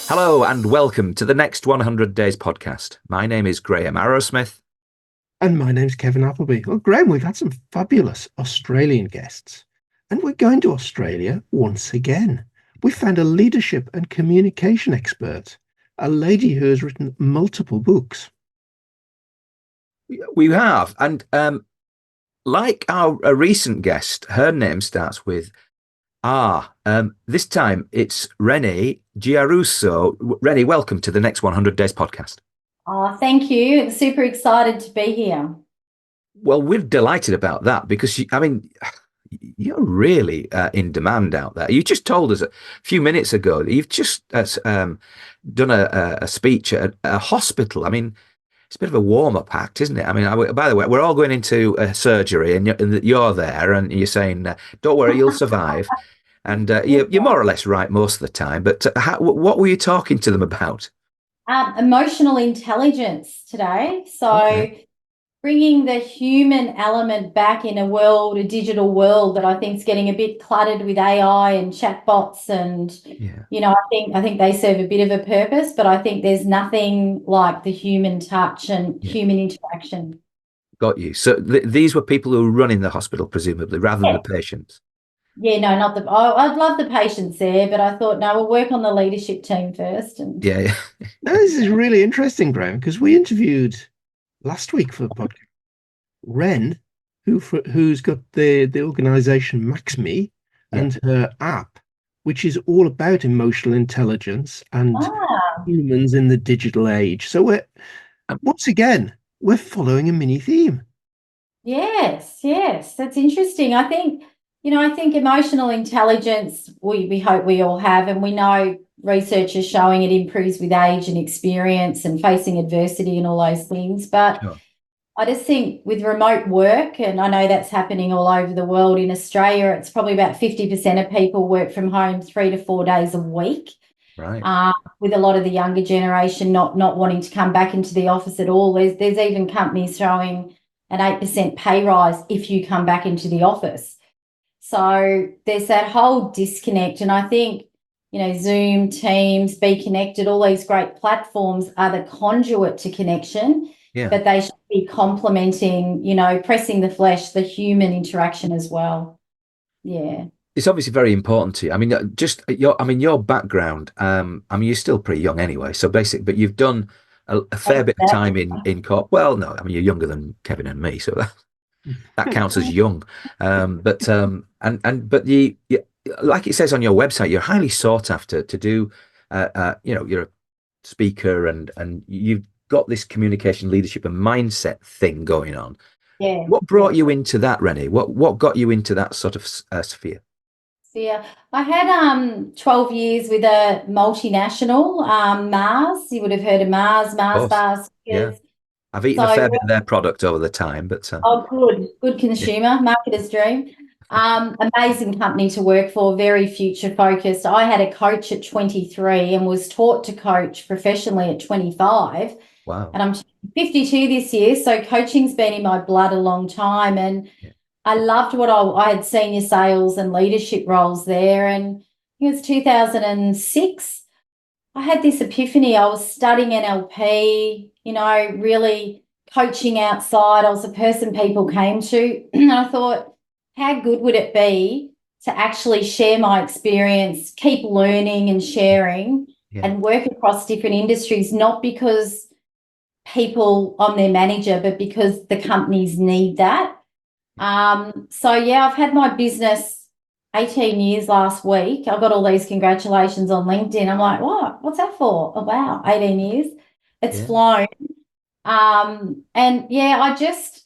Hello and welcome to the Next 100 Days podcast. My name is Graham Arrowsmith. And my name's Kevin Appleby. Well, Graham, we've had some fabulous Australian guests, and we're going to Australia once again. We found a leadership and communication expert, a lady who has written multiple books. We have, and like our a recent guest, her name starts with R. This time it's Renee Giarrusso. Renee, welcome to the Next 100 Days podcast. Oh, thank you. I'm super excited to be here. Well, we're delighted about that because, you're really in demand out there. You just told us a few minutes ago that you've just done a speech at a hospital. I mean, it's a bit of a warm-up act, isn't it? I mean, by the way, we're all going into surgery and you're there and you're saying, don't worry, you'll survive. And you're more or less right most of the time. But what were you talking to them about? Emotional intelligence today. So Okay. bringing the human element back in a digital world that I think is getting a bit cluttered with AI and chatbots, and Yeah. I think they serve a bit of a purpose, but I think there's nothing like the human touch and Yeah. human interaction. Got you. So these were people who were running the hospital, presumably, rather than Yeah, the patients. yeah, no, not the. I'd love the patients there, but I thought no, we'll work on the leadership team first. And Yeah, yeah. Now, this is really interesting, Graham, because we interviewed last week for the podcast Ren, who's got the organization MaxMe Yeah. and her app, which is all about emotional intelligence and ah, humans in the digital age. So Um, once again, we're following a mini theme. yes, that's interesting. I think emotional intelligence, we hope we all have, and we know research is showing it improves with age and experience and facing adversity and all those things. But sure. I just think with remote work, and I know that's happening all over the world. In Australia, it's probably about 50% of people work from home 3 to 4 days a week. Right. Uh, with a lot of the younger generation not wanting to come back into the office at all. There's even companies throwing an 8% pay rise if you come back into the office. So there's that whole disconnect. And I think, Zoom, Teams, Be Connected, all these great platforms are the conduit to connection, Yeah. but they should be complementing, pressing the flesh, the human interaction as well. Yeah. It's obviously very important to you. I mean, your background. You're still pretty young anyway. So basic, but you've done a fair bit of time in corp. Well, no, I mean you're younger than Kevin and me, so that counts as young. But like it says on your website, you're highly sought after to do. You're a speaker and you've got this communication, leadership, and mindset thing going on. Yeah. What brought you into that, Rennie? What got you into that sort of sphere? Yeah, I had 12 years with a multinational, Mars. You would have heard of Of Mars course. bars. Yeah. I've eaten a So, fair bit of their product over the time, but oh, good yeah, consumer, marketer's dream. Amazing company to work for, very future focused. I had a coach at 23 and was taught to coach professionally at 25. wow. And I'm 52 this year, so coaching's been in my blood a long time. And Yeah, I loved what I had senior sales and leadership roles there. And it was 2006. I had this epiphany. I was studying NLP, really coaching outside. I was a person people came to. And I thought, how good would it be to actually share my experience, keep learning and sharing, yeah, and work across different industries, not because I'm their manager, but because the companies need that. So yeah, I've had my business 18 years last week. I got all these congratulations on LinkedIn. I'm like, what? What's that for? Oh wow, 18 years. It's yeah, flown. And yeah,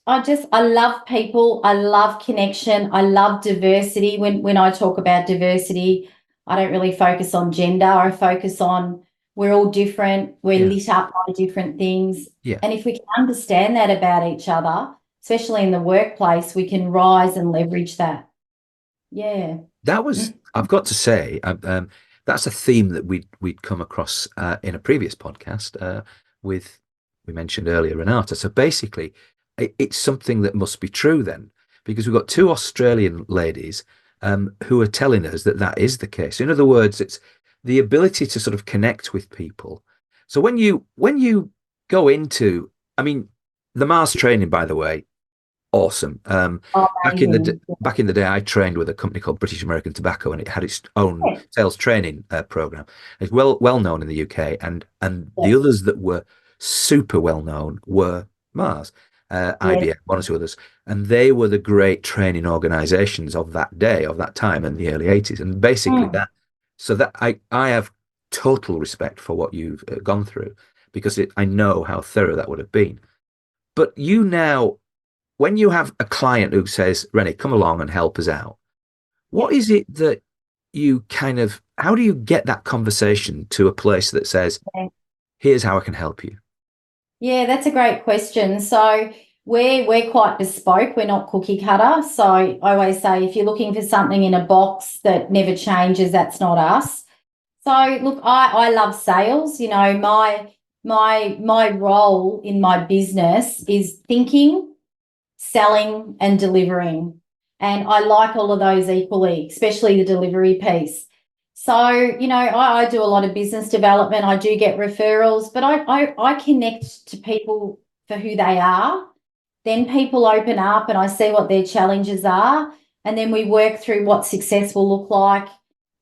I love people. I love connection. I love diversity. When I talk about diversity, I don't really focus on gender. I focus on we're all different. We're yeah, lit up by different things. yeah. And if we can understand that about each other, especially in the workplace, we can rise and leverage that. Yeah. That was, I've got to say, that's a theme that we'd come across in a previous podcast with we mentioned earlier Renata. So basically, it's something that must be true then, because we've got two Australian ladies who are telling us that that is the case. In other words, it's the ability to sort of connect with people. So when you go into, I mean, the Mars training, by the way, awesome. Oh, amazing. Back in the day, I trained with a company called British American Tobacco, and it had its own Yeah, sales training program. It's well known in the UK, and yeah, the others that were super well known were Mars, yeah. IBM, one or two others, and they were the great training organisations of that day, of that time, in the early '80s, and basically Mm. that. So that I have total respect for what you've gone through because I know how thorough that would have been. But you now, when you have a client who says, Rennie, come along and help us out, Yeah. what is it that you kind of, how do you get that conversation to a place that says, Yeah. here's how I can help you? Yeah, that's a great question. So we're quite bespoke. We're not cookie cutter. So I always say if you're looking for something in a box that never changes, that's not us. So look, I love sales. You know, my role in my business is thinking, selling, and delivering. And I like all of those equally, especially the delivery piece. So, you know, I do a lot of business development. I do get referrals, but I connect to people for who they are. Then people open up and I see what their challenges are. And then we work through what success will look like,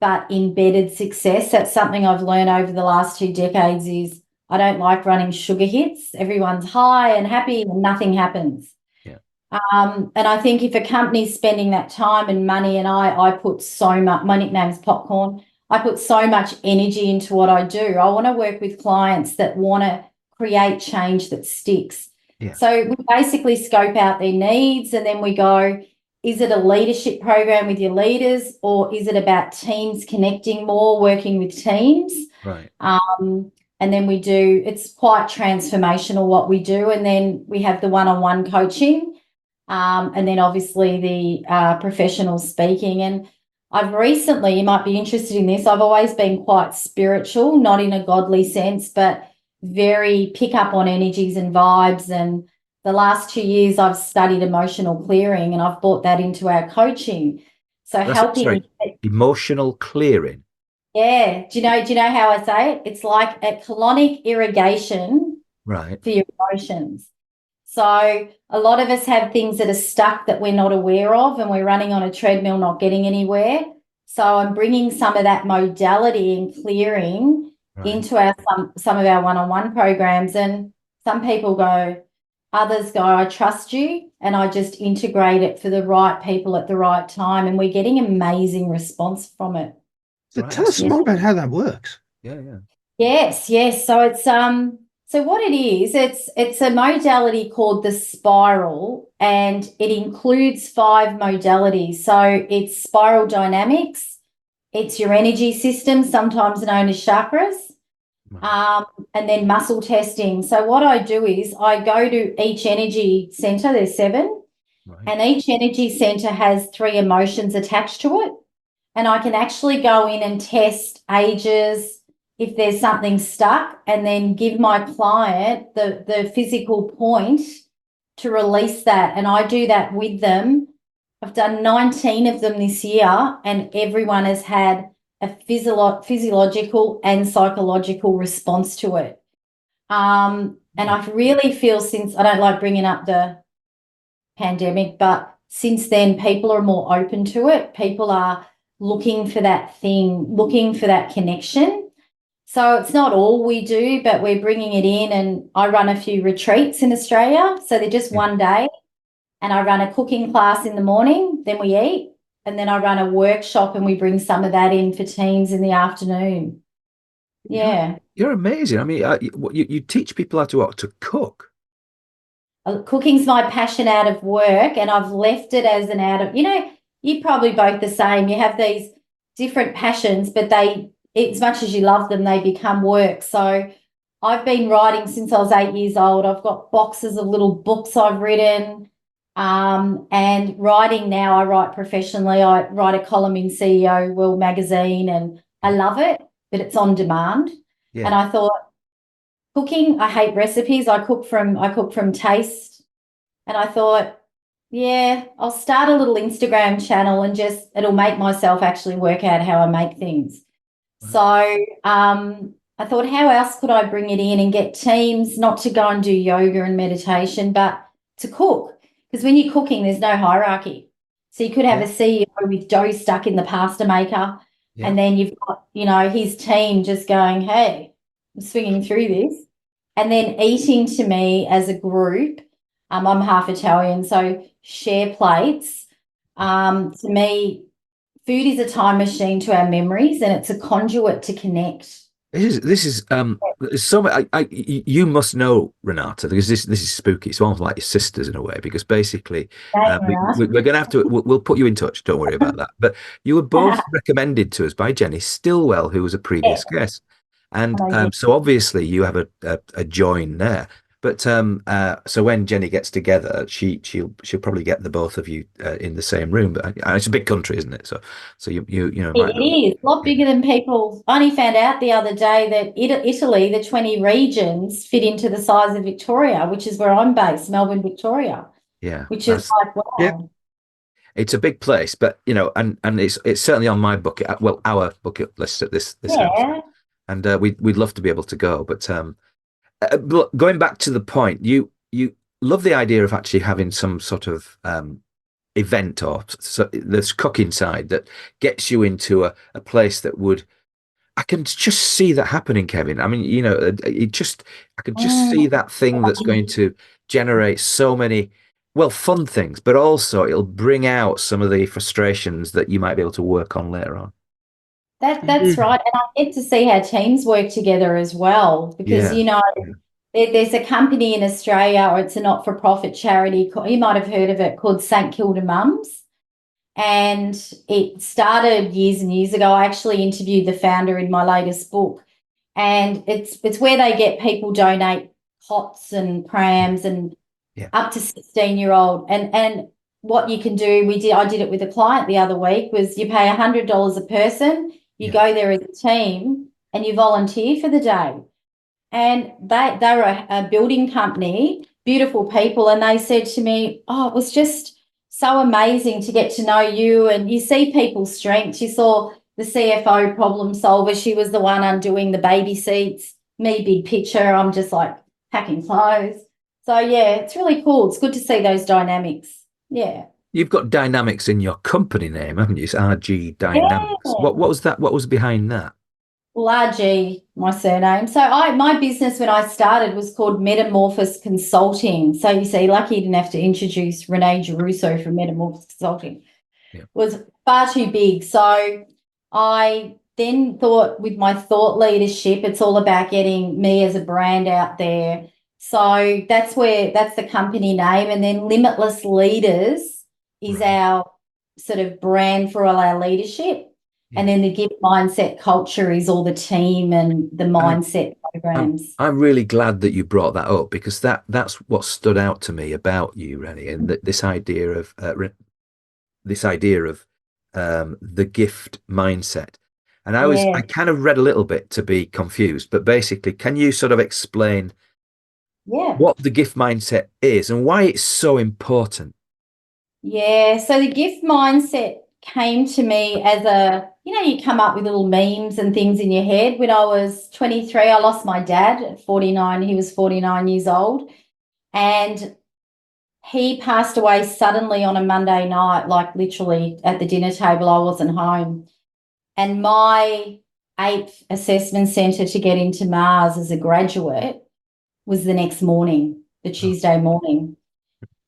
but embedded success. That's something I've learned over the last 2 decades is I don't like running sugar hits. Everyone's high and happy and nothing happens. Yeah. And I think if a company's spending that time and money, and I put so much, my nickname's Popcorn, I put so much energy into what I do. I want to work with clients that want to create change that sticks. Yeah. So we basically scope out their needs and then we go, is it a leadership program with your leaders or is it about teams connecting more, working with teams? Right. And then we do, it's quite transformational what we do. And then we have the one-on-one coaching. And then obviously the professional speaking. And I've recently, you might be interested in this, I've always been quite spiritual, not in a godly sense, but very pick up on energies and vibes. And the last 2 years I've studied emotional clearing and I've brought that into our coaching. So helping. Sorry, emotional clearing. Yeah. Do you know how I say it? It's like a colonic irrigation Right. for your emotions. So a lot of us have things that are stuck that we're not aware of and we're running on a treadmill, not getting anywhere. So I'm bringing some of that modality and clearing into some of our one-on-one programs. And some people go, others go, I trust you. And I just integrate it for the right people at the right time. And we're getting amazing response from it. So Right. tell us more about how that works. Yeah, yeah. Yes. So it's so what it is, it's a modality called the spiral, and it includes 5 modalities. So it's spiral dynamics, it's your energy system, sometimes known as chakras, and then muscle testing. So what I do is I go to each energy center, there's 7, and each energy center has 3 emotions attached to it. And I can actually go in and test ages if there's something stuck and then give my client the physical point to release that. And I do that with them. I've done 19 of them this year and everyone has had a physiological and psychological response to it. And I really feel since, I don't like bringing up the pandemic, but since then people are more open to it. People are looking for that thing, looking for that connection. So it's not all we do, but we're bringing it in, and I run a few retreats in Australia. So they're just one day, and I run a cooking class in the morning, then we eat, and then I run a workshop and we bring some of that in for teams in the afternoon. Yeah. You're amazing. I mean, you teach people how to cook. Cooking's my passion out of work, and I've left it as an out of, you're probably both the same. You have these different passions, but they, as much as you love them, they become work. So I've been writing since I was 8 years old. I've got boxes of little books I've written. And writing now, I write professionally. I write a column in CEO World Magazine, and I love it, but it's on demand. Yeah. And I thought, cooking, I hate recipes. I cook from taste. And I thought, yeah, I'll start a little Instagram channel and it'll make myself actually work out how I make things. So I thought, how else could I bring it in and get teams not to go and do yoga and meditation, but to cook? Because when you're cooking, there's no hierarchy. So you could have a CEO with dough stuck in the pasta maker, Yeah. and then you've got, his team just going, hey, I'm swinging through this. And then eating to me as a group, I'm half Italian, so share plates. To me, food is a time machine to our memories, and it's a conduit to connect. There's so much. You must know Renata, because this is spooky. It's almost like your sisters in a way, because basically we're going to have to. We'll put you in touch. Don't worry about that. But you were both recommended to us by Jenny Stillwell, who was a previous guest, and so obviously you have a join there. But so when Jenny gets together, she'll probably get the both of you in the same room. But it's a big country, isn't it? So you It might not. is a lot bigger than people. I only found out the other day that Italy, the 20 regions, fit into the size of Victoria, which is where I'm based, Melbourne, Victoria, Yeah, which is like, wow. it's a big place, but and it's certainly on my bucket, well, our bucket list at this house, Yeah. and we'd love to be able to go. But look, going back to the point, you love the idea of actually having some sort of event or so, this cooking side that gets you into a place that would. I can just see that happening, Kevin. I mean, I can just see Mm. that thing that's going to generate so many, well, fun things, but also it'll bring out some of the frustrations that you might be able to work on later on. That's right. And I get to see how teams work together as well, because, Yeah. there's a company in Australia, or it's a not-for-profit charity, you might have heard of it, called St Kilda Mums. And it started years and years ago. I actually interviewed the founder in my latest book. And it's where they get people donate pots and prams and Yeah. up to 16-year-old. And what you can do, I did it with a client the other week, was you pay $100 a person, you go there as a team, and you volunteer for the day. And they were a building company, beautiful people, and they said to me, oh, it was just so amazing to get to know you, and you see people's strengths. You saw the CFO problem solver. She was the one undoing the baby seats. Me, big picture, I'm just like packing clothes. So, yeah, it's really cool. It's good to see those dynamics. Yeah. You've got dynamics in your company name, haven't you? It's RG Yeah. Dynamics. What was that? What was behind that? Largy, my surname. So my business when I started was called Metamorphosis Consulting. So you see, lucky you didn't have to introduce Renee Giarrusso from Metamorphosis Consulting. Yeah. It was far too big. So I then thought, with my thought leadership, it's all about getting me as a brand out there. So that's the company name. And then Limitless Leaders is our sort of brand for all our leadership. Yeah. And then the gift mindset culture is all the team and the mindset programs. I'm really glad that you brought that up, because that's what stood out to me about you, Rennie, and this idea of the gift mindset. And I kind of read a little bit to be confused, but basically, can you sort of explain what the gift mindset is and why it's so important? Yeah, so the gift mindset came to me as you come up with little memes and things in your head. When I was 23, I lost my dad at 49. He was 49 years old. And he passed away suddenly on a Monday night, like literally at the dinner table. I wasn't home. And my 8th assessment centre to get into Mars as a graduate was the next morning, the Tuesday morning.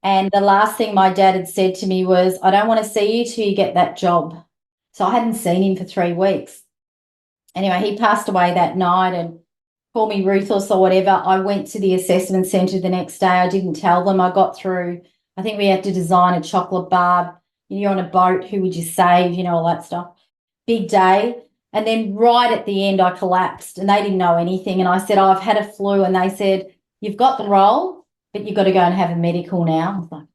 And the last thing my dad had said to me was, I don't want to see you till you get that job. So I hadn't seen him for 3 weeks. Anyway, he passed away that night, and call me ruthless or whatever. I went to the assessment centre the next day. I didn't tell them. I got through. I think we had to design a chocolate bar. You're on a boat. Who would you save? All that stuff. Big day. And then right at the end, I collapsed, and they didn't know anything. And I said, I've had a flu. And they said, you've got the role, but you've got to go and have a medical now. I was like,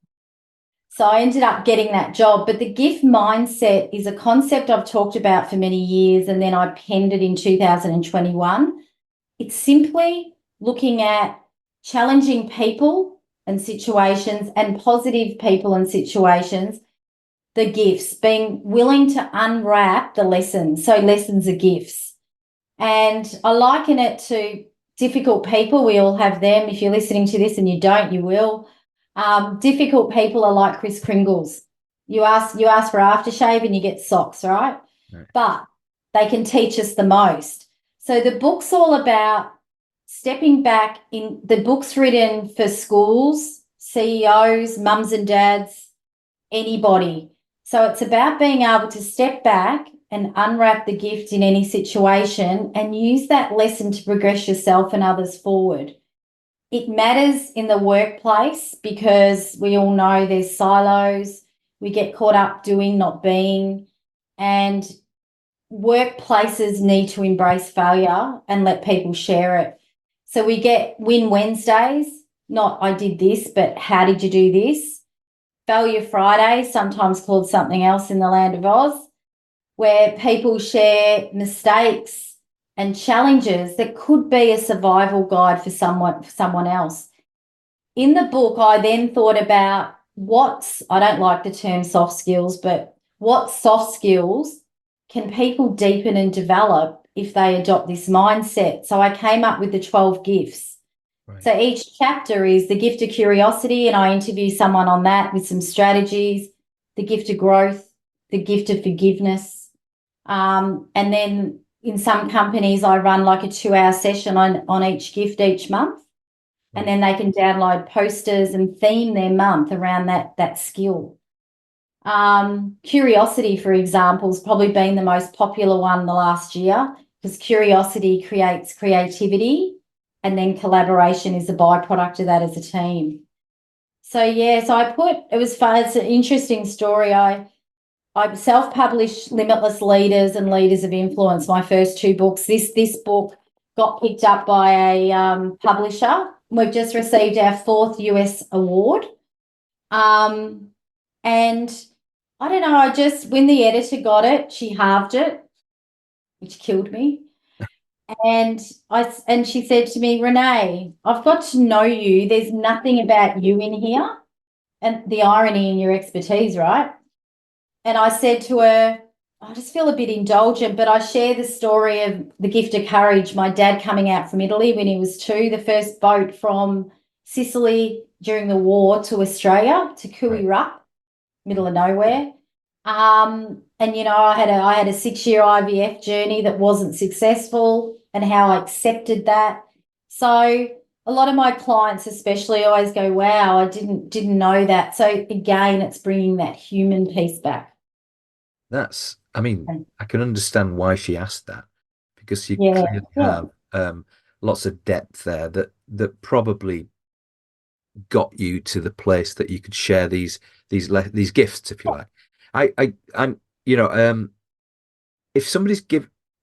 so I ended up getting that job. But the gift mindset is a concept I've talked about for many years, and then I penned it in 2021. It's simply looking at challenging people and situations and positive people and situations, the gifts, being willing to unwrap the lessons. So lessons are gifts. And I liken it to difficult people. We all have them. If you're listening to this and you don't, you will. Difficult people are like Kris Kringles. You ask for aftershave and you get socks, right? Right. But they can teach us the most. So the book's all about stepping back. In the book's written for schools, CEOs, mums and dads, anybody. So it's about being able to step back and unwrap the gift in any situation and use that lesson to progress yourself and others forward. It matters in the workplace because we all know there's silos. We get caught up doing, not being. And workplaces need to embrace failure and let people share it. So we get Win Wednesdays, not I did this, but how did you do this? Failure Friday, sometimes called something else in the land of Oz, where people share mistakes and challenges that could be a survival guide for someone else. In the book, I then thought about I don't like the term soft skills, but what soft skills can people deepen and develop if they adopt this mindset? So I came up with the 12 gifts. Right. So each chapter is the gift of curiosity, and I interview someone on that with some strategies, the gift of growth, the gift of forgiveness. And then in some companies, I run like a 2-hour session on each gift each month. And then they can download posters and theme their month around that skill. Curiosity, for example, has probably been the most popular one the last year because curiosity creates creativity and then collaboration is a byproduct of that as a team. So, it was fun. It's an interesting story. I self-published Limitless Leaders and Leaders of Influence, my first 2 books. This book got picked up by a publisher. We've just received our 4th US award. And I don't know, when the editor got it, she halved it, which killed me. And she said to me, Renee, I've got to know you. There's nothing about you in here. And the irony in your expertise, right? And I said to her, I just feel a bit indulgent, but I share the story of the gift of courage. My dad coming out from Italy when he was 2, the first boat from Sicily during the war to Australia, to Kuirup, middle of nowhere. And, I had a 6-year IVF journey that wasn't successful and how I accepted that. So a lot of my clients especially always go, wow, I didn't know that. So again, it's bringing that human piece back. I can understand why she asked that, because you clearly have lots of depth there that probably got you to the place that you could share these gifts, if you like. I'm if somebody's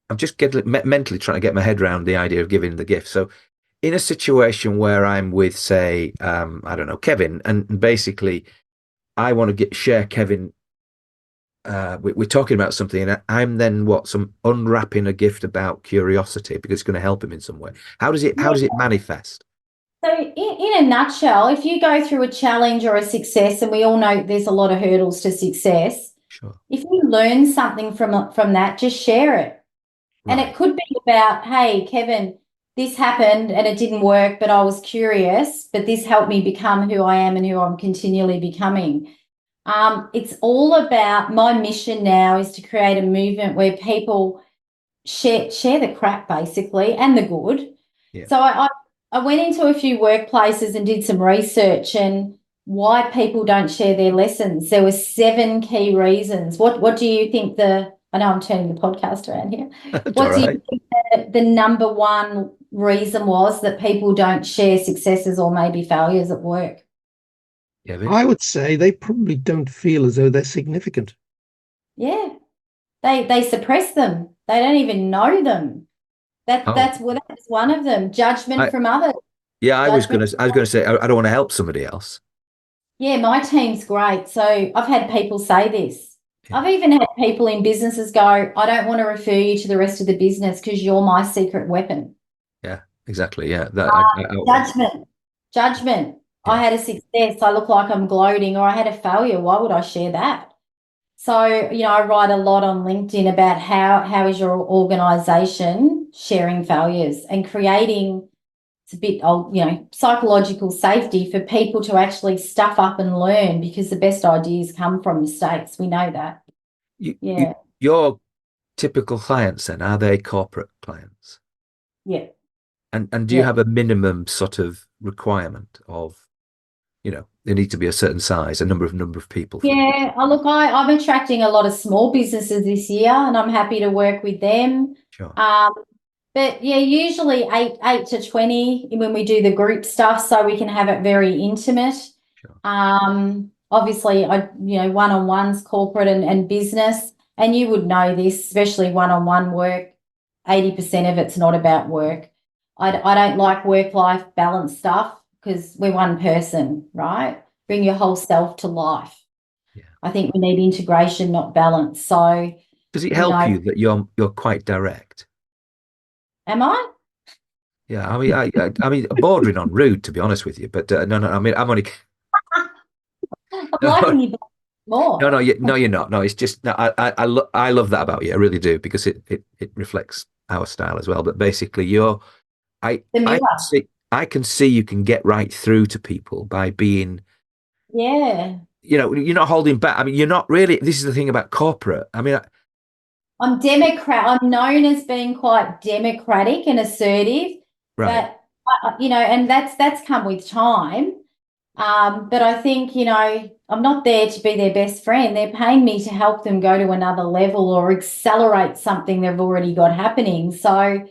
I'm just mentally trying to get my head around the idea of giving the gift. So in a situation where I'm with, say, I don't know, Kevin, and basically I want to share Kevin. We're talking about something, and I'm then unwrapping a gift about curiosity because it's going to help him in some way. How does it manifest? So in a nutshell, if you go through a challenge or a success, and we all know there's a lot of hurdles to success, sure. If you learn something from that, just share it. Right. And it could be about, hey, Kevin, this happened and it didn't work, but I was curious, but this helped me become who I am and who I'm continually becoming. It's all about, my mission now is to create a movement where people share the crap basically and the good. Yeah. So I went into a few workplaces and did some research and why people don't share their lessons. There were 7 key reasons. What do you think I know I'm turning the podcast around here. What do you think the number one reason was that people don't share successes or maybe failures at work? Yeah, I would say they probably don't feel as though they're significant. Yeah. They suppress them. They don't even know them. That's one of them. Judgment from others. Yeah, I was going to say I don't want to help somebody else. Yeah, my team's great. So I've had people say this. Yeah. I've even had people in businesses go, I don't want to refer you to the rest of the business because you're my secret weapon. Yeah, exactly. Yeah. Judgment. Yeah. I had a success. I look like I'm gloating, or I had a failure. Why would I share that? So, I write a lot on LinkedIn about how is your organization sharing values and creating, it's a bit old, psychological safety for people to actually stuff up and learn, because the best ideas come from mistakes. We know that. Yeah. Your typical clients then, are they corporate clients? Yeah. And do you have a minimum sort of requirement of, they need to be a certain size, a number of people? Yeah. Look, I'm attracting a lot of small businesses this year, and I'm happy to work with them. Sure. But yeah, usually eight to 20 when we do the group stuff, so we can have it very intimate. Sure. Obviously, one-on-ones, corporate and business, and you would know this, especially one-on-one work, 80% of it's not about work. I don't like work-life balance stuff, because we're one person, right? Bring your whole self to life. Yeah. I think we need integration, not balance. So does it help you that you're quite direct? am I? Yeah, I mean, bordering on rude, to be honest with you. But no, I mean, I'm only. I'm No, liking you more. no, you're not. No, it's just no. I love that about you. I really do, because it reflects our style as well. But basically, I The I mirror. can see I can see you can get right through to people by being, Yeah. you're not holding back. I mean, you're not really. This is the thing about corporate. I mean, I'm Democrat. I'm known as being quite democratic and assertive, right. but and that's come with time. But I think, I'm not there to be their best friend. They're paying me to help them go to another level or accelerate something they've already got happening. So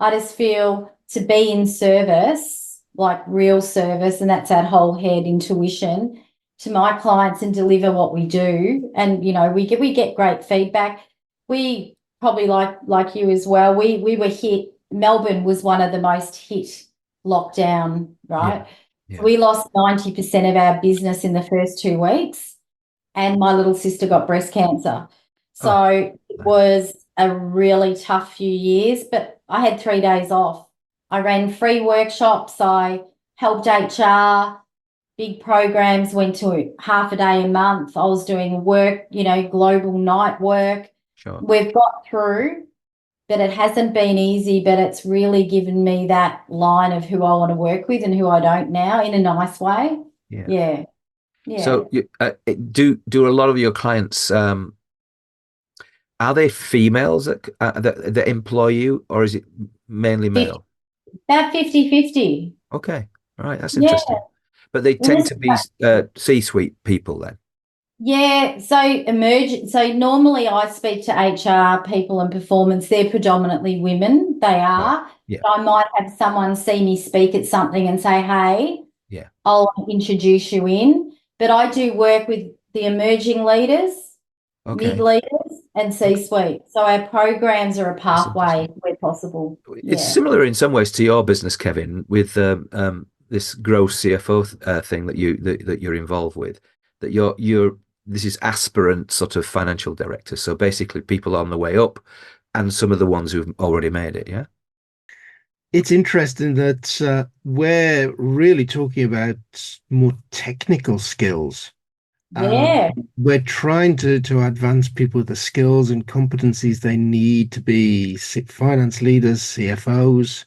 I just feel to be in service, like real service, and that's that whole head intuition to my clients and deliver what we do. And, we get great feedback. We probably like you as well. We were hit. Melbourne was one of the most hit lockdown, right? Yeah. We lost 90% of our business in the first 2 weeks, and my little sister got breast cancer. So it was a really tough few years, but I had 3 days off. I ran free workshops. I helped HR, big programs, went to half a day a month. I was doing work, global night work. Sure. We've got through, but it hasn't been easy, but it's really given me that line of who I want to work with and who I don't now, in a nice way. Yeah. So do a lot of your clients, are they females that employ you, or is it mainly male? About 50-50. Okay. All right. That's Yeah. interesting. But they tend to be C-suite people then. Yeah. So normally I speak to HR people and performance. They're predominantly women. They are. Right. Yeah. I might have someone see me speak at something and say, hey, Yeah. I'll introduce you in. But I do work with the emerging leaders, mid leaders, and C-suite. So our programs are a pathway where possible. It's similar in some ways to your business, Kevin, with this growth CFO thing that you're involved with. That this is aspirant sort of financial director. So basically, people on the way up, and some of the ones who've already made it. Yeah. It's interesting that we're really talking about more technical skills. Yeah. We're trying to advance people with the skills and competencies they need to be finance leaders, CFOs.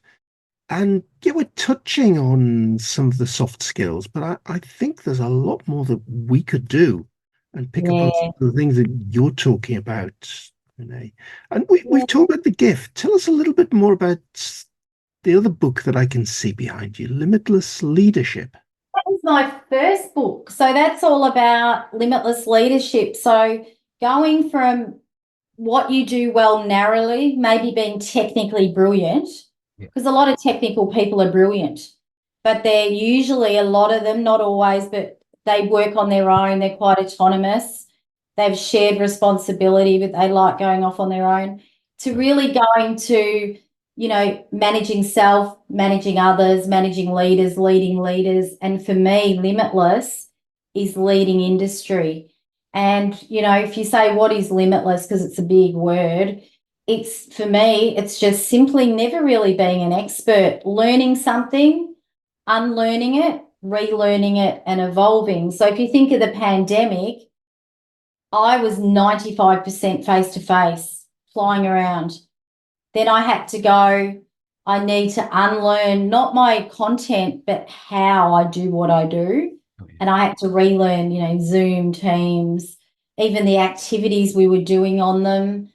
And yeah, we're touching on some of the soft skills, but I think there's a lot more that we could do and pick up on some of the things that you're talking about, Renee. And we've talked about the gift. Tell us a little bit more about the other book that I can see behind you, Limitless Leadership. That was my first book. So that's all about limitless leadership. So going from what you do well narrowly, maybe being technically brilliant, because a lot of technical people are brilliant, but they're usually, a lot of them, not always, but they work on their own. They're quite autonomous. They've shared responsibility, but they like going off on their own. To really going to, managing self, managing others, managing leaders, leading leaders. And for me, limitless is leading industry. And, if you say what is limitless, because it's a big word, for me, it's just simply never really being an expert, learning something, unlearning it, relearning it, and evolving. So if you think of the pandemic, I was 95% face-to-face, flying around. Then I had to go, I need to unlearn not my content, but how I do what I do. Oh, yeah. And I had to relearn, Zoom, Teams, even the activities we were doing on them,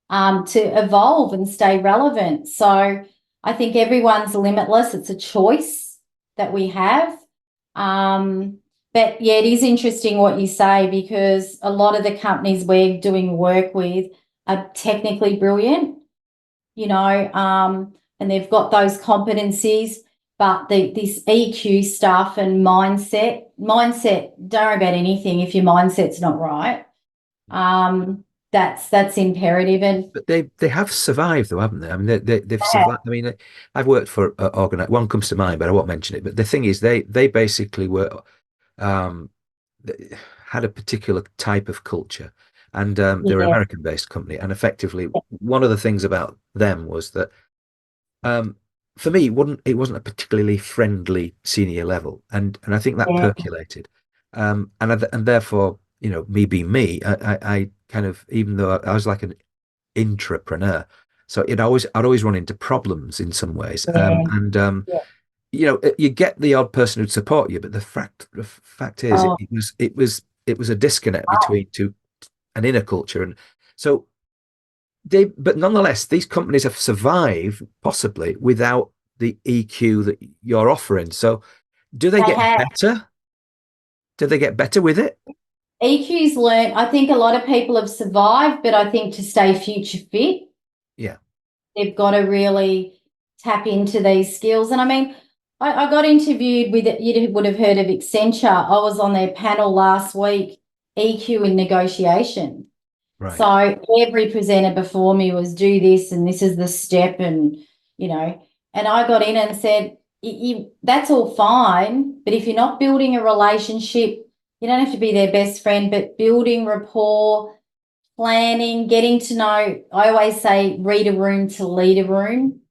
to evolve and stay relevant. So I think everyone's limitless. It's a choice that we have. But yeah, it is interesting what you say, because a lot of the companies we're doing work with are technically brilliant, and they've got those competencies, but this EQ stuff and mindset, don't worry about anything if your mindset's not right. That's imperative. And But they have survived though, haven't they? I mean, they've survived. I mean, I've worked for one comes to mind, but I won't mention it. But the thing is, they basically were um, had a particular type of culture, and they're an yeah, American-based company. And effectively, one of the things about them was that, um, for me, it wasn't a particularly friendly senior level, and I think that yeah, percolated, and therefore, me being me, I kind of, even though I was like an intrapreneur. So I'd always run into problems in some ways. yeah, And yeah. you get the odd person who'd support you, but the fact is, it, Oh, it was a disconnect between an inner culture. And so but nonetheless, these companies have survived possibly without the EQ that you're offering. So do they they get have. better? Do they get better with it? EQ's learned. I think a lot of people have survived, but I think to stay future fit, Yeah. they've got to really tap into these skills. And I mean, I got interviewed with, you would have heard of Accenture. I was on their panel last week, EQ in negotiation. Right. So every presenter before me was do this and this is the step, and I got in and said, that's all fine, but if you're not building a relationship, you don't have to be their best friend, but building rapport, planning, getting to know. I always say read a room to lead a room,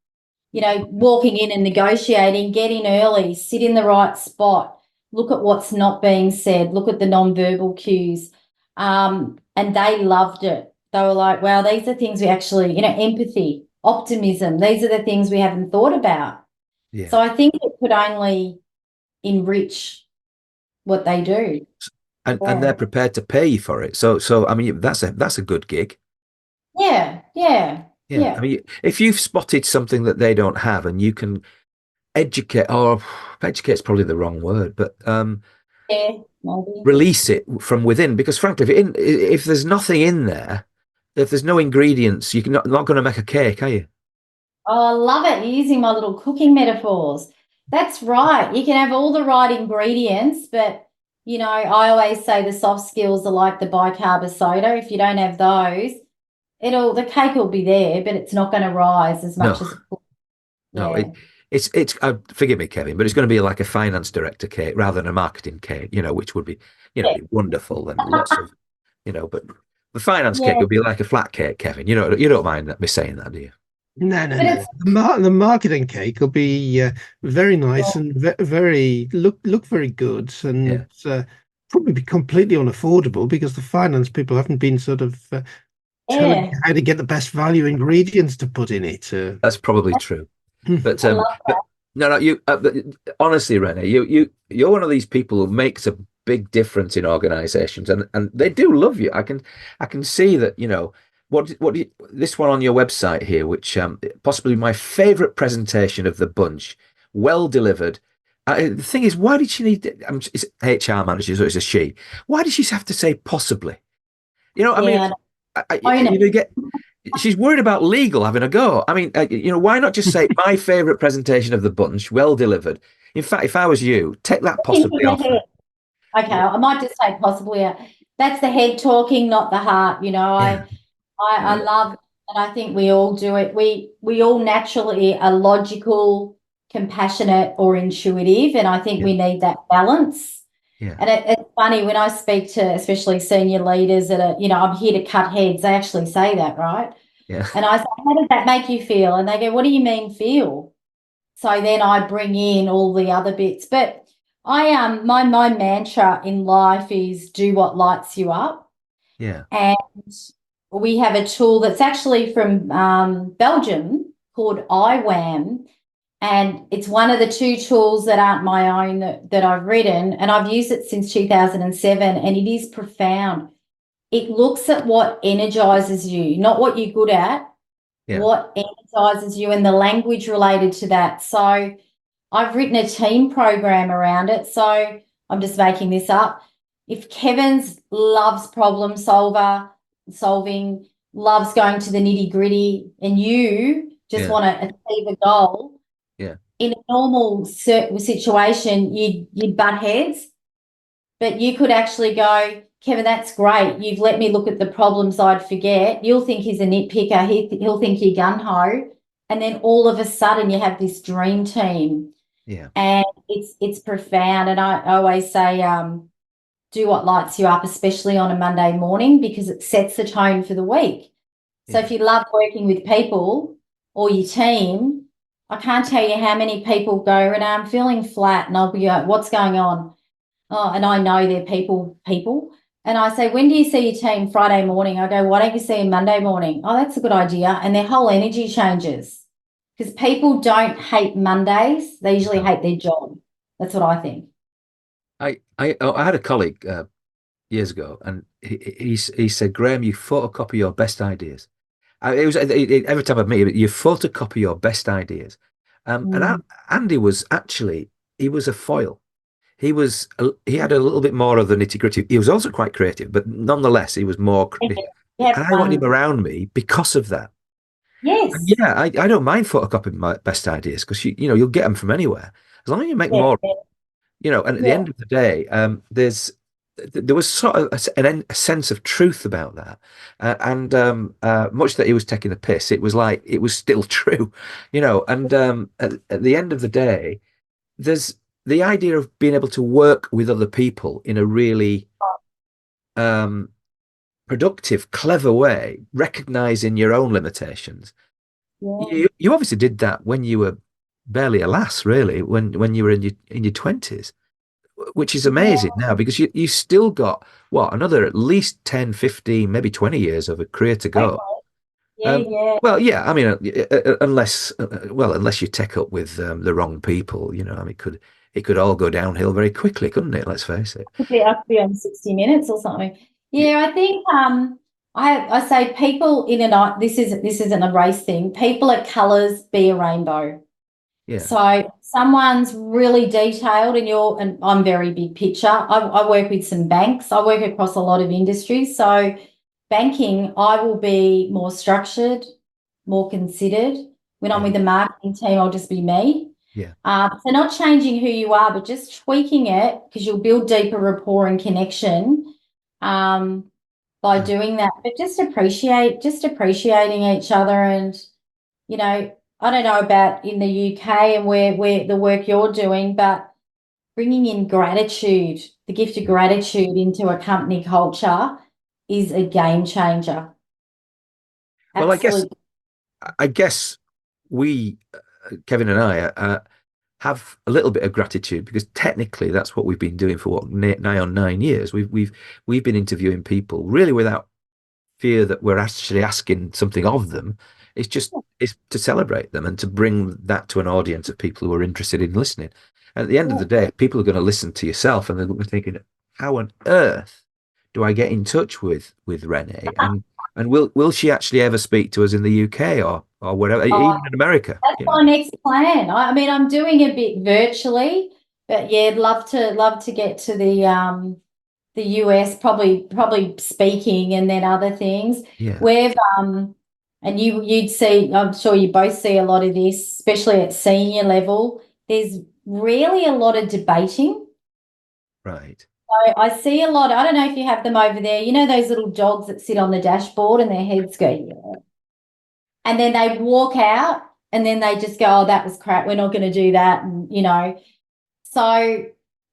walking in and negotiating, get in early, sit in the right spot, look at what's not being said, look at the nonverbal cues. And they loved it. They were like, wow, these are things we actually, empathy, optimism, these are the things we haven't thought about. Yeah. So I think it could only enrich what they do. And Yeah. they're prepared to pay you for it. So I mean, that's a good gig. Yeah, yeah, Yeah, I yeah, mean, if you've spotted something that they don't have, and you can educate, or educate's probably the wrong word, but yeah, maybe. release it from within. Because frankly, if there's nothing in there, if there's no ingredients, you're not going to make a cake, are you? Oh, I love it. You're using my little cooking metaphors. That's right. You can have all the right ingredients, but I always say the soft skills are like the bicarb of soda. If you don't have those, the cake will be there, but it's not going to rise as No, much as it could. no. Yeah. It's forgive me, Kevin, but it's going to be like a finance director cake rather than a marketing cake. Which would be, Yeah. wonderful and lots of, but the finance cake Yeah. would be like a flat cake, Kevin. You don't mind me saying that, do you? No, no, But no. it's The marketing cake will be very nice and very look very good, Yeah, and probably be completely unaffordable because the finance people haven't been sort of telling you yeah. how to get the best value ingredients to put in it. that's probably true. But I love no, no, but honestly, Renee, you're one of these people who makes a big difference in organizations, and they do love you. I can see that, this one on your website here, which possibly my favorite presentation of the bunch, well delivered. The thing is, why did she need? It's HR manager, so it's a she. Why did she have to say possibly? I mean, yeah. Own you it. get she's worried about legal having a go. I mean, why not just say my favorite presentation of the bunch, well delivered? In fact, if I was you, take that Think in possibly the off. head. Okay, I might just say possibly. That's the head talking, not the heart. Yeah, I yeah, love, and I think we all do it. We all naturally are logical, compassionate, or intuitive, and I think yeah, we need that balance. yeah, And it's funny when I speak to especially senior leaders that are, I'm here to cut heads. They actually say that, right? yeah, And I say, how does that make you feel? And they go, what do you mean feel? So then I bring in all the other bits. But my mantra in life is do what lights you up. Yeah. And we have a tool that's actually from Belgium called IWAM. And it's one of the two tools that aren't my own that I've written. And I've used it since 2007, and it is profound. It looks at what energizes you, not what you're good at, Yeah. what energizes you and the language related to that. So I've written a team program around it. So I'm just making this up. If Kevin's loves solving, loves going to the nitty gritty, and you just Yeah. want to achieve a goal, Yeah. in a normal situation, you'd butt heads, but you could actually go, Kevin, that's great. You've let me look at the problems I'd forget. You'll think he's a nitpicker. He'll think you're gung-ho. And then all of a sudden you have this dream team. Yeah. And it's profound. And I always say, do what lights you up, especially on a Monday morning, because it sets the tone for the week. So Yeah. if you love working with people or your team, I can't tell you how many people go, Renee, I'm feeling flat, and I'll be like, what's going on? Oh, and I know they're people. And I say, when do you see your team? Friday morning. I go, why don't you see them Monday morning? Oh, that's a good idea. And their whole energy changes, because people don't hate Mondays. They usually No. hate their job. That's what I think. I had a colleague years ago, and he said, Graham, you photocopy your best ideas. Every time I meet him, you photocopy your best ideas. Mm. Andy was actually, he was a foil. He had a little bit more of the nitty gritty. He was also quite creative, but nonetheless, he was more. Yeah, you And have I want him fun. around me because of that. And Yes. yeah, I don't mind photocopying my best ideas because you'll get them from anywhere as long as you make Yeah, more. yeah, And at the yeah. end of the day, there was sort of a sense of truth about that, and much that he was taking a piss, it was like it was still true, And at the end of the day, there's the idea of being able to work with other people in a really um, productive, clever way, recognizing your own limitations. Yeah. You obviously did that when you were barely a lass, really, when you were in your 20s, which is amazing Yeah. now because you still got another at least 10, 15, maybe 20 years of a career to Okay. go. Yeah, Um, yeah. well, yeah, I mean, unless you take up with the wrong people, I mean, it could all go downhill very quickly, couldn't it? Let's face it. I could be on 60 Minutes or something. Yeah, Yeah, I think I say people in a night, this isn't a race thing. People are colours, be a rainbow. yeah, So someone's really detailed and I'm very big picture. I work with some banks. I work across a lot of industries. So banking, I will be more structured, more considered. When I'm yeah, with the marketing team, I'll just be me. yeah. So not changing who you are, but just tweaking it, because you'll build deeper rapport and connection by Mm. doing that. But just appreciating each other. And I don't know about in the UK and where the work you're doing, but bringing in gratitude, the gift of gratitude into a company culture is a game changer. Well, I guess Absolutely. I guess we, Kevin and I, have a little bit of gratitude because technically that's what we've been doing for nigh on 9 years. We've been interviewing people really without fear that we're actually asking something of them. It's to celebrate them and to bring that to an audience of people who are interested in listening. And at the end of the day, people are going to listen to yourself and they're going to be thinking, how on earth do I get in touch with Renee? And will she actually ever speak to us in the UK or wherever, Oh, even in America? that's my next plan. I mean, I'm doing a bit virtually, but yeah, I'd love to get to the US, probably speaking and then other things. Yeah, We've and you'd see, I'm sure you both see a lot of this, especially at senior level. There's really a lot of debating. right. I see a lot. I don't know if you have them over there. You know those little dogs that sit on the dashboard and their heads go, yeah. And then they walk out and then they just go, oh, that was crap. We're not going to do that. And. So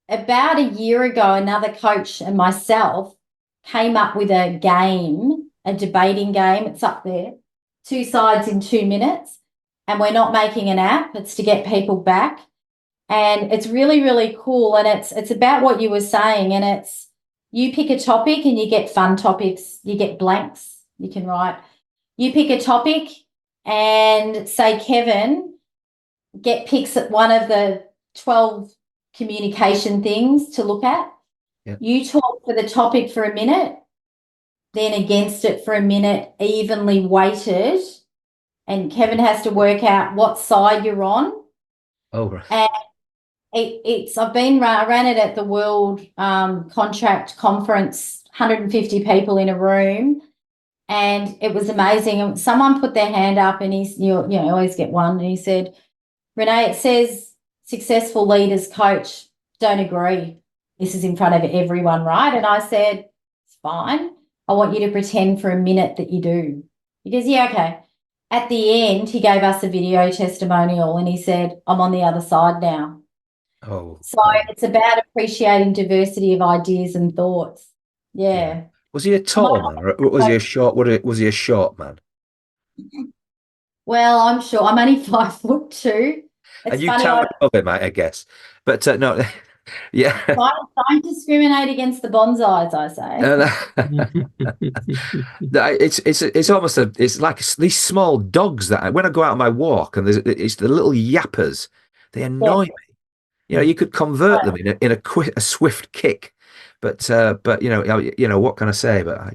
about a year ago, another coach and myself came up with a game, a debating game. It's up there, 2 sides in 2 minutes. And we're not making an app. It's to get people back. And it's really, really cool. And it's about what you were saying. And you pick a topic and you get fun topics, you get blanks, you can write. You pick a topic and say, Kevin, picks at one of the 12 communication things to look at. Yeah. You talk for the topic for a minute, then against it for a minute, evenly weighted, and Kevin has to work out what side you're on. Oh, right. And I ran it at the World Contract Conference, 150 people in a room, and it was amazing. And someone put their hand up, and you always get one, and he said, Renee, it says successful leaders coach. Don't agree. This is in front of everyone, right? And I said, it's fine. I want you to pretend for a minute that you do. He goes, yeah, okay. At the end, he gave us a video testimonial and he said, I'm on the other side now. Oh, so it's about appreciating diversity of ideas and thoughts. Yeah. Was he a tall man or was he a short? Was he a short man? Well, I'm sure I'm only 5'2". And It's you funny. towered above him, I guess. But no, yeah. Don't discriminate against the bonsais, I say. It's almost it's like these small dogs that when I go out on my walk and it's the little yappers, they annoy me. You know, you could convert them in a swift kick, but you know what can I say? But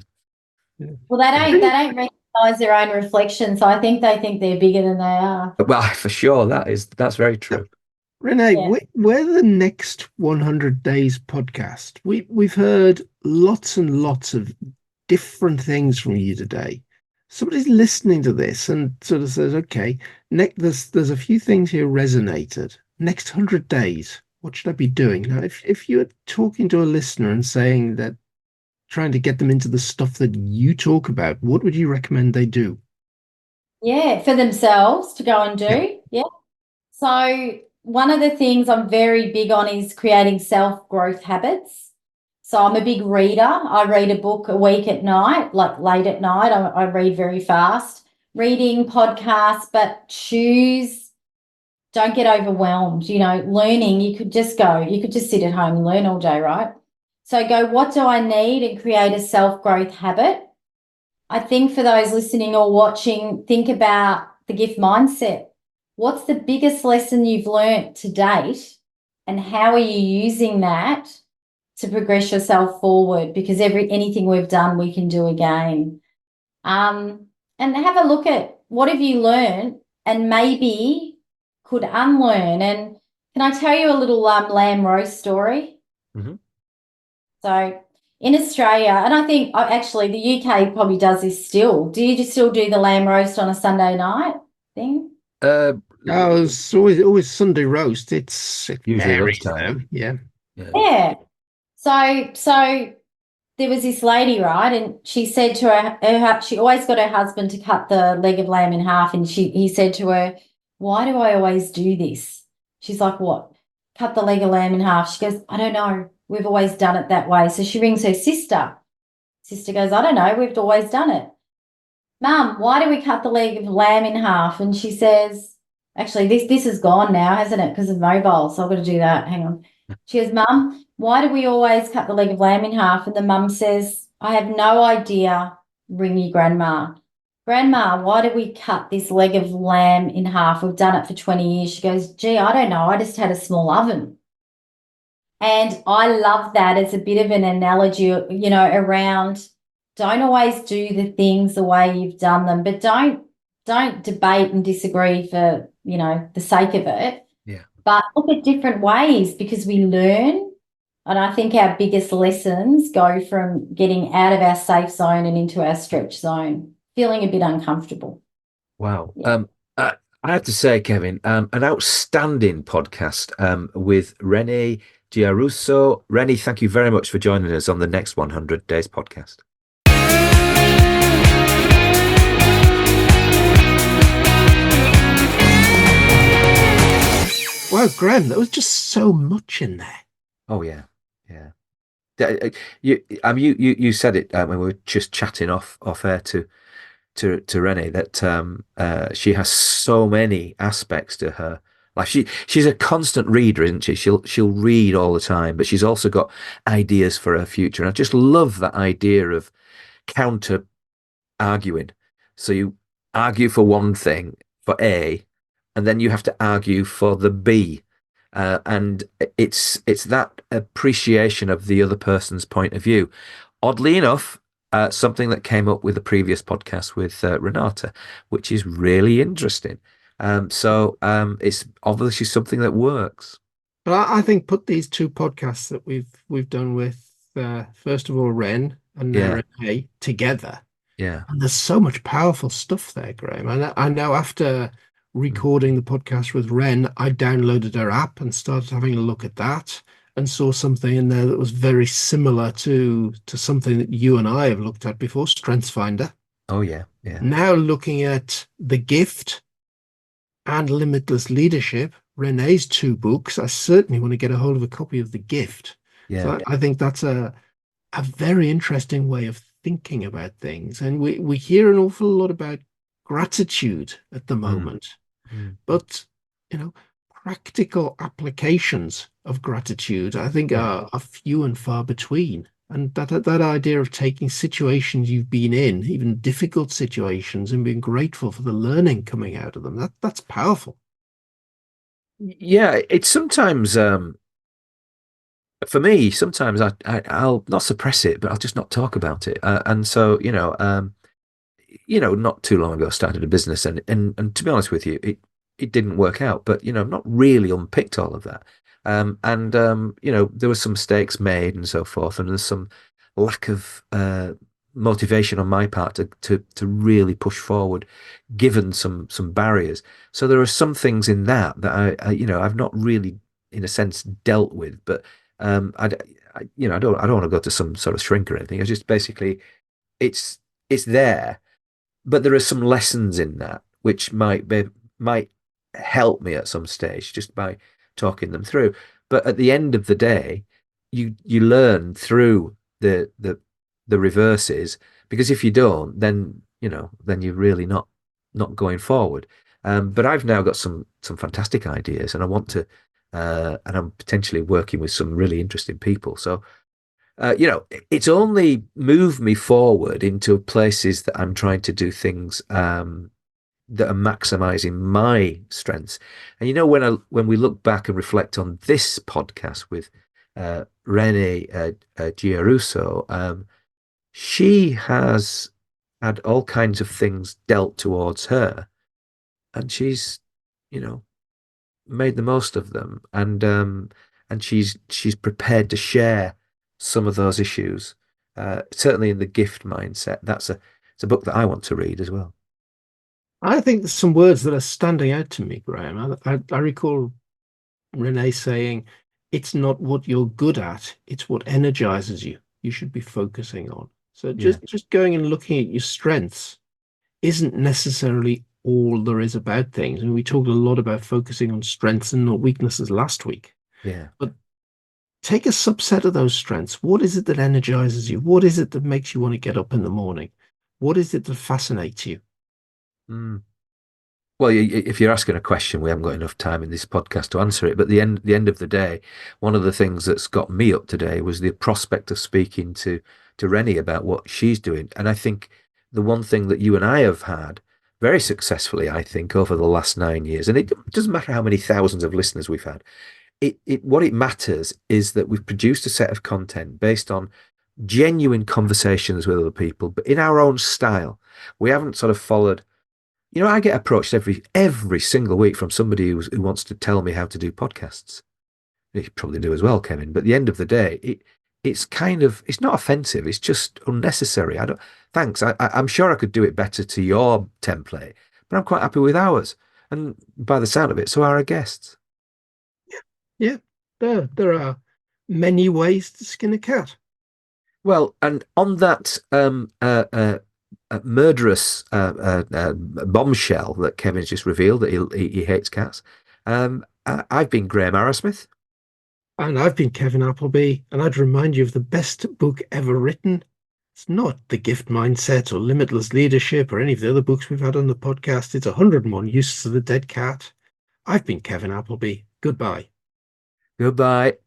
well, they don't recognise their own reflection, so I think they think they're bigger than they are. well, for sure that's very true. Renee, we're the next 100 Days podcast. We've heard lots and lots of different things from you today. Somebody's listening to this and sort of says, okay, there's a few things here resonated. Next 100 days, what should I be doing? Now, if you're talking to a listener and saying that, trying to get them into the stuff that you talk about, what would you recommend they do? Yeah, for themselves to go and do. Yeah. So one of the things I'm very big on is creating self-growth habits. So I'm a big reader. I read a book a week at night, like late at night. I read very fast. Reading, podcasts, but don't get overwhelmed. You know, learning, you could just sit at home and learn all day, right? So go, what do I need, and create a self-growth habit. I think for those listening or watching, think about the gift mindset. What's the biggest lesson you've learnt to date, and how are you using that to progress yourself forward? Because anything we've done, we can do again. And have a look at what have you learned and maybe could unlearn. And can I tell you a little lamb roast story? Mm-hmm. So in Australia, and I think actually the UK probably does this still. Do you just still do the lamb roast on a Sunday night thing? It's always Sunday roast. It usually varies, lunchtime. Yeah. So there was this lady, right, and she said to her she always got her husband to cut the leg of lamb in half, and he said to her, why do I always do this? She's like, what? Cut the leg of lamb in half. She goes, I don't know. We've always done it that way. So she rings her sister. Sister goes, I don't know. We've always done it. Mum, why do we cut the leg of lamb in half? And she says, actually, this is gone now, hasn't it? Because of mobile. So I've got to do that. Hang on. She goes, Mum, why do we always cut the leg of lamb in half? And the mum says, I have no idea. Ring your grandma. Grandma, why do we cut this leg of lamb in half? We've done it for 20 years. She goes, gee, I don't know. I just had a small oven. And I love that as a bit of an analogy, you know, around don't always do the things the way you've done them, but don't debate and disagree for, you know, the sake of it. Yeah. But look at different ways, because we learn. And I think our biggest lessons go from getting out of our safe zone and into our stretch zone, feeling a bit uncomfortable. Wow. Yeah. I have to say, Kevin, an outstanding podcast with Renee Giarrusso. Renee, thank you very much for joining us on the next 100 Days podcast. Wow, Graham, there was just so much in there. Oh yeah, yeah. You said it when we were just chatting off air to Renee that she has so many aspects to her Like she's a constant reader, isn't she? She'll read all the time, but she's also got ideas for her future. And I just love that idea of counter arguing. So you argue for one thing for A, and then you have to argue for the B. And it's that appreciation of the other person's point of view. Oddly enough, something that came up with the previous podcast with Renata, which is really interesting. It's obviously something that works. But I think put these two podcasts that we've done with first of all Ren and now Yeah, Renee together, yeah, and there's so much powerful stuff there, Graham. I know after mm, recording the podcast with Ren, I downloaded her app and started having a look at that and saw something in there that was very similar to something that you and I have looked at before, StrengthsFinder. oh yeah, yeah, Now looking at The Gift and Limitless Leadership, Renee's two books, I certainly want to get a hold of a copy of The Gift. So yeah, I think that's a very interesting way of thinking about things. And we hear an awful lot about gratitude at the mm, moment, mm, but you know, practical applications of gratitude, I think, yeah. are few and far between. And that idea of taking situations you've been in, even difficult situations, and being grateful for the learning coming out of them, that's powerful. Yeah, it's sometimes for me. Sometimes I'll not suppress it, but I'll just not talk about it. And so not too long ago, I started a business, and to be honest with you, it didn't work out. But I've not really unpicked all of that. There were some mistakes made and so forth, and there's some lack of motivation on my part to really push forward, given some barriers. So there are some things in that I've not really, in a sense, dealt with. But I don't want to go to some sort of shrink or anything. It's just basically it's there, but there are some lessons in that which might help me at some stage just by talking them through. But at the end of the day, you learn through the reverses, because if you don't, then you're really not going forward. But I've now got some fantastic ideas, and I want to, and I'm potentially working with some really interesting people. So it's only moved me forward into places that I'm trying to do things that are maximizing my strengths. And when we look back and reflect on this podcast with Renee Giarrusso, she has had all kinds of things dealt towards her, and she's, you know, made the most of them, and she's prepared to share some of those issues. Certainly in the gift mindset, it's a book that I want to read as well. I think there's some words that are standing out to me, Graham. I recall Renee saying, it's not what you're good at, it's what energizes you. You should be focusing on. So Yeah, just going and looking at your strengths isn't necessarily all there is about things. And we talked a lot about focusing on strengths and not weaknesses last week. yeah. But take a subset of those strengths. What is it that energizes you? What is it that makes you want to get up in the morning? What is it that fascinates you? Mm. Well, if you're asking a question, we haven't got enough time in this podcast to answer it. But the end of the day, one of the things that's got me up today was the prospect of speaking to Rennie about what she's doing. And I think the one thing that you and I have had very successfully, I think, over the last 9 years, and it doesn't matter how many thousands of listeners we've had. What it matters is that we've produced a set of content based on genuine conversations with other people, but in our own style. We haven't sort of followed. I get approached every single week from somebody who wants to tell me how to do podcasts. You probably do as well, Kevin. But at the end of the day, it's not offensive. It's just unnecessary. I don't. Thanks. I'm sure I could do it better to your template, but I'm quite happy with ours. And by the sound of it, so are our guests. Yeah, there are many ways to skin a cat. Well, and on that murderous bombshell that Kevin's just revealed that he hates cats, I've been Graham Arrowsmith. And I've been Kevin Appleby, and I'd remind you of the best book ever written. It's not The Gift Mindset or Limitless Leadership or any of the other books we've had on the podcast. It's 101 Uses of the Dead Cat. I've been Kevin Appleby. Goodbye. Goodbye.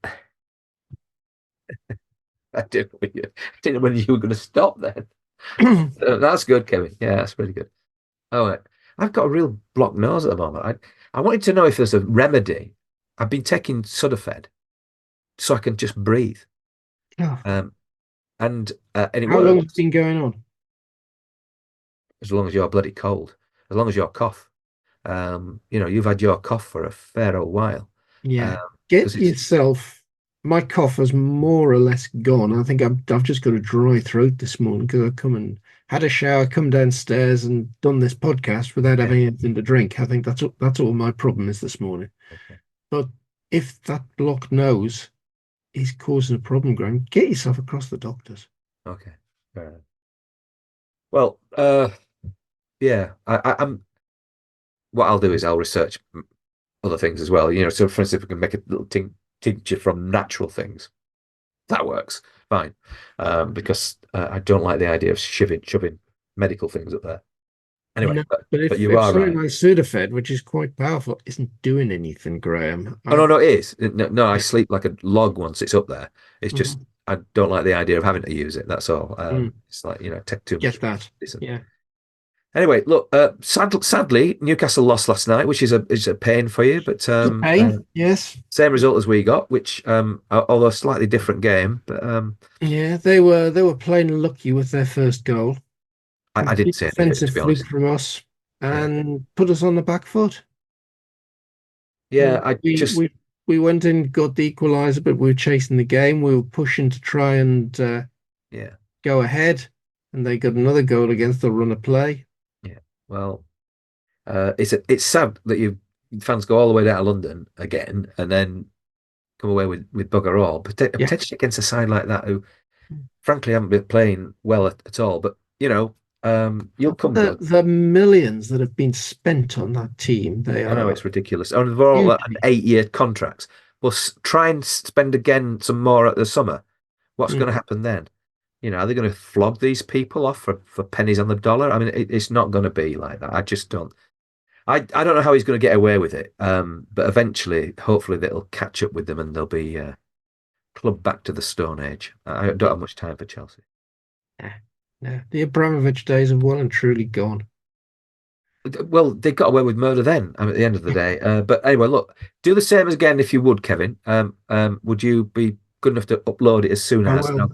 I didn't know whether you were going to stop then. That's good, Kevin. Yeah, that's pretty good. Oh, right. I've got a real blocked nose at the moment. I wanted to know if there's a remedy. I've been taking Sudafed so I can just breathe. Oh, Um, and it how long has works it been going on? as long as you're bloody cold, as long as you're cough. You've had your cough for a fair old while. Yeah. Because Get it's yourself. My cough has more or less gone. I think I've just got a dry throat this morning because I've come and had a shower, come downstairs and done this podcast without yeah, having anything to drink. I think that's all my problem is this morning. okay, But if that blocked nose is causing a problem, Graham, get yourself across the doctors. okay. Fair enough. Well, yeah, I'm. What I'll do is I'll research other things as well. So for instance, if we can make a little tincture from natural things, that works fine. Because I don't like the idea of shoving medical things up there. Anyway, No, but but if you if are something right. like Sudafed, which is quite powerful, isn't doing anything, Graham, Oh no, it is. No, I yeah. sleep like a log once it's up there. It's just Mhm. I don't like the idea of having to use it. That's all. Mm, It's like take too much get that. medicine. Yeah. Anyway, look. Sadly, Newcastle lost last night, which is a pain for you. But The pain, yes. same result as we got, which although a slightly different game. But Yeah, they were playing lucky with their first goal. I didn't Complete see any of it, defensive to be fluke honest. from us Yeah, and put us on the back foot. yeah. I We just we we went in, got the equaliser, but we were chasing the game. We were pushing to try and yeah, go ahead, and they got another goal against the run of play. yeah. Well, it's sad that you fans go all the way down to London again and then come away with bugger all, Yeah. potentially against a side like that who, frankly, haven't been playing well at all. But you'll come The good. the millions that have been spent on that team, they I know are it's ridiculous. And they're all an hugely. 8-year contracts. Well, try and spend again some more at the summer. What's going to Mhm. happen then? Are they going to flog these people off for pennies on the dollar? I mean, it's not going to be like that. I just don't. I don't know how he's going to get away with it. But eventually, hopefully, that'll catch up with them and they'll be clubbed back to the Stone Age. I don't have much time for Chelsea. Yeah. Yeah. The Abramovich days have well and truly gone. Well, they got away with murder then. At the end of the day. But anyway, look, do the same again if you would, Kevin. Would you be good enough to upload it as soon I as? will.